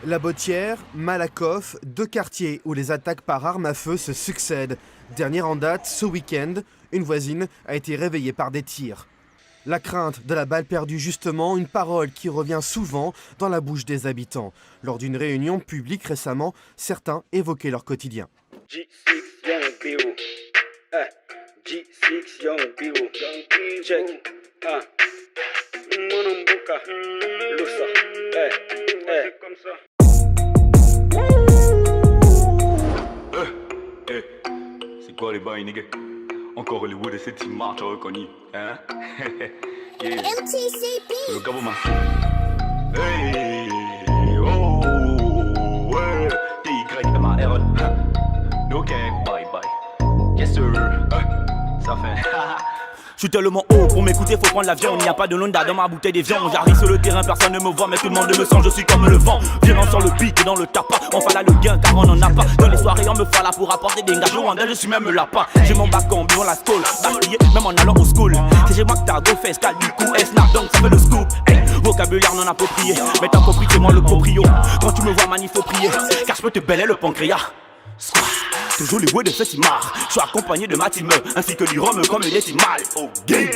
La Bottière, Malakoff, deux quartiers où les attaques par arme à feu se succèdent. Dernière en date, ce week-end, une voisine a été réveillée par des tirs. La crainte de la balle perdue justement, une parole qui revient souvent dans la bouche des habitants. Lors d'une réunion publique récemment, certains évoquaient leur quotidien. G6 Young B.O. G6 Young B.O. Check. Monumbuka. Lusa. C'est comme ça. C'est quoi les bails, nigga? Encore Hollywood et cette marche reconnue, hein? Yeah. MTCP. Le gouvernement. Hey, oh, ouais. TYMAR. Ok, bye bye. Yes sir. Ça fait. Je suis tellement haut pour m'écouter, faut prendre l'avion. Il n'y a pas de Londa dans ma bouteille d'évian. J'arrive sur le terrain, personne ne me voit, mais tout le monde me sent. Je suis comme le vent, violent sur le beat et dans le tapas. On fera le gain car on en a pas. Dans les soirées, on me fera là pour apporter des gages. Je suis même lapin. J'ai mon bac en bio, la stole. Bachelier, même en allant au school. C'est chez moi que t'as go fest, cal du coup, snap, donc ça fait le scoop. Hey, vocabulaire non approprié. Mais t'as compris, c'est moi le proprio. Quand tu me vois, man, il faut prier. Car je peux te bêler le pancréas. Toujours les voix de Festimar. Je suis accompagné de ma team, ainsi que du rhum comme le décimal. Oh game.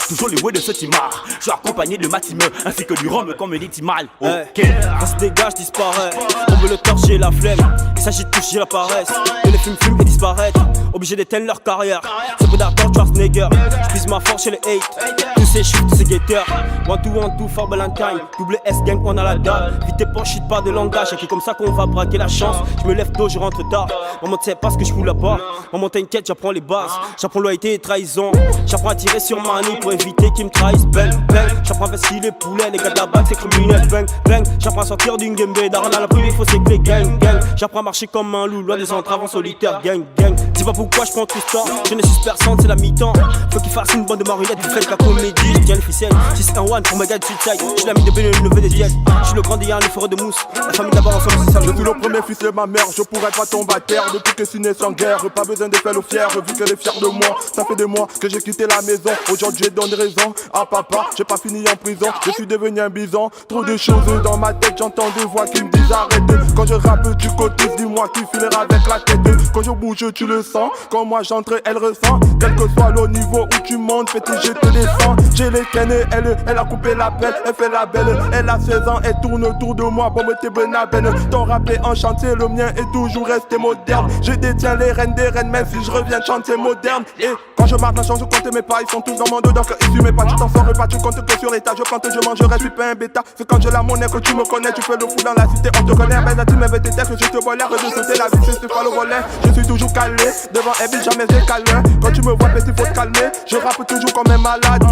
Toujours les voix de Festimar. Je suis accompagné de ma team, ainsi que du rhum comme le décimal. Oh game. Quand se dégage, disparaît. On veut le torcher, la flemme. Il s'agit de toucher la paresse. Que les films fument et disparaître. Obligé d'éteindre leur carrière. C'est peu d'argent, Schwarzenegger. J'pisse ma force chez les hate. Tous ces chiffres, tous ces guetteurs. One two, for Valentine. Double S gang, on a la dalle. Vite tes poches, pas de langage. C'est comme ça qu'on va braquer la chance. Je me lève tôt, je rentre tard. Maman, tu sais pas ce que je fous là-bas. Maman, t'inquiète, j'apprends les bases. J'apprends loyauté et trahison. J'apprends à tirer sur ma nez pour éviter qu'ils me trahissent. Bang, bang. J'apprends à investir les poulets. Les gars de la bague, c'est criminel. Bang, bang. J'apprends à sortir d'une game B. Darren à la première, il faut s'écler. Gang, gang. J'apprends à marcher comme un loup. Loin des entraves en solitaire. Gang, gang. Dis pas pourquoi je prends tout ce temps. Je ne suis personne, c'est la mi-temps. Faut qu'il fasse une bande de marionnettes. Vous faites la comédie. Je tiens les ficelles. 6-1-1 pour mes gars de suicide. Je suis l'ami de Benoît, le neveu des diètes. Je suis le grand Yann, le forêt de mousse. La famille d'abord ensemble, c'est ça. Je suis le premier fils de ma mère. Je pourrais pas tomber à terre. Depuis que je suis né sans guerre, pas besoin de faire le fier, vu qu'elle est fière de moi. Ça fait des mois que j'ai quitté la maison. Aujourd'hui, je donne raison à papa. J'ai pas fini en prison, je suis devenu un bison. Trop de choses dans ma tête, j'entends des voix qui me disent arrêtez. Quand je rappe, tu côté, dis-moi qui filera avec la tête. Quand je bouge, tu le sens. Quand moi j'entre, elle ressent. Quel que soit le niveau où tu montes, petit, je te descends. J'ai les cannes, elle a coupé la pelle, elle fait la belle. Elle a 16 ans, elle tourne autour de moi pour me ben à ben. Ton rap est en chantier, le mien est toujours resté moderne. Je détiens les reines des reines, même si je reviens de chantier moderne. Et quand je marche, je compte mes pas, ils sont tous dans mon dos. Donc issu mes pas, tu t'en sors pas, tu comptes que sur l'état. Je plante, je mangerai, je suis pas un bêta. C'est quand j'ai la monnaie que tu me connais, tu fais le fou dans la cité, on te connaît. Ben la team avait tes têtes, je te vois l'air de sauter la vie, je suis pas le volet. Je suis toujours calé, devant elle, jamais j'ai calé. Quand tu me vois, petit, faut te calmer. Je rappe toujours comme un malade.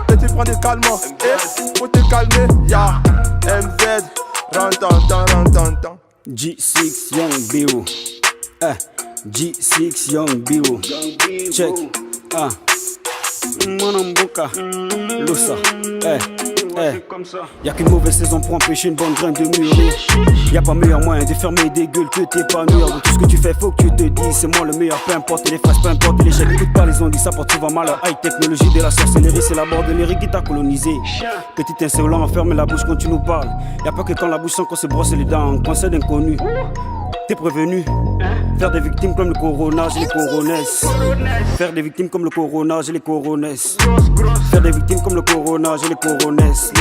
Petit, prends des calmants. Faut te calmer, ya. MZ, rantan. G6 Young B.O. G6 Young B.O. Check. Monumbuka. Lusa. Y'a qu'une mauvaise saison pour empêcher une bonne graine de mûrir. Y'a pas meilleur moyen de fermer des gueules que t'épanouir. Donc tout ce que tu fais, faut que tu te dises c'est moi le meilleur. Peu importe les phrases, peu importe les chèques. Écoute pas les ondes, ça porte souvent mal. High technologie de la sorcellerie, c'est la bordelerie qui t'a colonisé. Petit insolent, ferme la bouche quand tu nous parles. Y'a pas que quand la bouche sent qu'on se brosse les dents. Conseil d'inconnu. T'es prévenu. Faire des victimes comme le corona, j'ai les coronesses. Faire des victimes comme le corona, j'ai les coronesses. Faire des victimes comme le corona, j'ai les coronesses.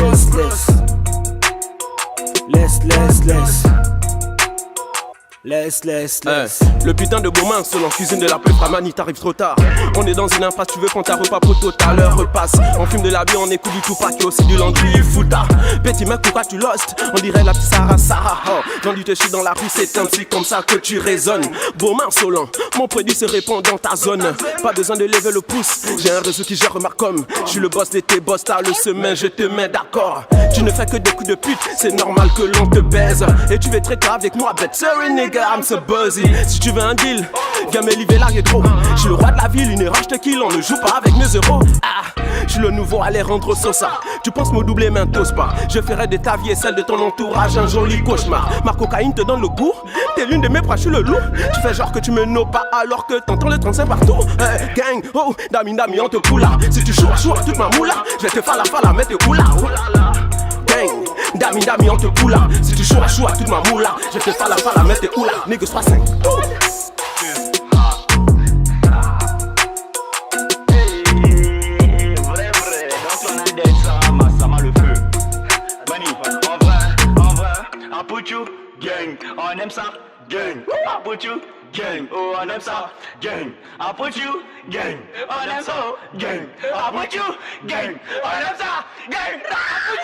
Laisse. Le putain de Beaumain, selon cuisine de la peuple Ramani, t'arrives trop tard. On est dans une impasse, tu veux prendre ta repas pour tout à l'heure repasse. On fume de la bière, on écoute du Tupac et aussi du Landry Fouta. Petit mec, pourquoi tu lost? On dirait la petite Sarah. Oh, quand tu te chies dans la rue, c'est ainsi comme ça que tu résonnes. Beaumain, Solon, mon produit se répand dans ta zone. Pas besoin de lever le pouce, j'ai un réseau qui gère ma com. Je suis le boss de tes boss, t'as le semaine, je te mets d'accord. Tu ne fais que des coups de pute, c'est normal que l'on te baise. Et tu veux traiter avec moi, but sorry nigga, I'm so buzzy. Si tu veux un deal, viens me livrer là, trop. Je suis le roi de la ville, une erreur, je te kill, on ne joue pas avec mes euros. Je suis le nouveau Alejandro Sosa. Tu penses me doubler, mais t'oses pas. Je ferai de ta vie et celle de ton entourage un joli cauchemar. Ma cocaïne te donne le goût, t'es l'une de mes proches, je suis le loup. Tu fais genre que tu me know pas alors que t'entends le 35 partout. Gang, oh, dami, on te coule là. Si tu joues toute ma moula, je vais te faire la mettre coula. Gang, Dami, on te poula. Si tu joues à toute ma moula. Je te fais la mais t'es où là? Nigga, 5. Gang, on aime ça, gang, I put you, gang, oh on aime ça, gang, I put you, gang, on aime ça, gang, I put you, gang, on aime ça, gang, I put you.